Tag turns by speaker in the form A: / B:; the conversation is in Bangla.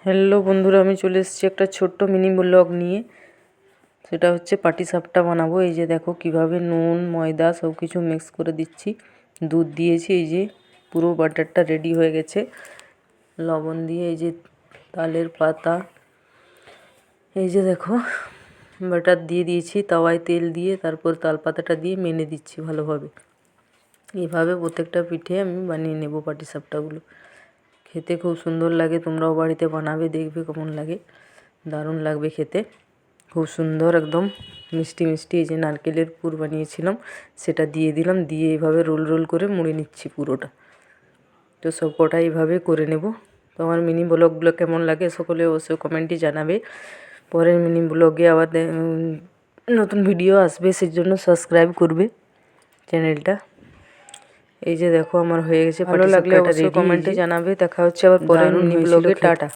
A: হ্যালো বন্ধুরা, আমি চলে এসেছি একটা ছোট্ট মিনি ব্লগ নিয়ে। সেটা হচ্ছে পাটিসাপটা বানাবো। এই যে দেখো কিভাবে নুন ময়দা সব কিছু মিক্স করে দিচ্ছি, দুধ দিয়েছি। এই যে পুরো বাটারটা রেডি হয়ে গেছে। লবণ দিয়ে এই যে তালের পাতা, এই যে দেখো বাটার দিয়ে দিয়েছি, তাওয়ায় তেল দিয়ে তারপর তাল পাতাটা দিয়ে মেনে দিচ্ছি ভালোভাবে। এইভাবে প্রত্যেকটা পিঠে আমি বানিয়ে নেব পাটিসাপটাগুলো। খেতে খুব সুন্দর লাগে, তোমরাও বাড়িতে বানাবে, দেখবে কেমন লাগে। দারুণ লাগবে খেতে, খুব সুন্দর একদম মিষ্টি মিষ্টি। এই যে নারকেলের পুর বানিয়েছিলাম সেটা দিয়ে দিলাম, দিয়ে এইভাবে রোল রোল করে মুড়ে নিচ্ছি পুরোটা। তো সব কটা এইভাবে করে নেব। তো আমার মিনি ব্লগগুলো কেমন লাগে সকলে অবশ্যই কমেন্টে জানাবে। পরের মিনি ব্লগে আবার নতুন ভিডিও আসবে, সেই জন্য সাবস্ক্রাইব করবে চ্যানেলটা। এই যে দেখো আমার হয়ে গেছে, ভালো লাগলে অবশ্যই কমেন্টে জানাবে। দেখা হচ্ছে আবার পরের মিনি ব্লগে। টাটা।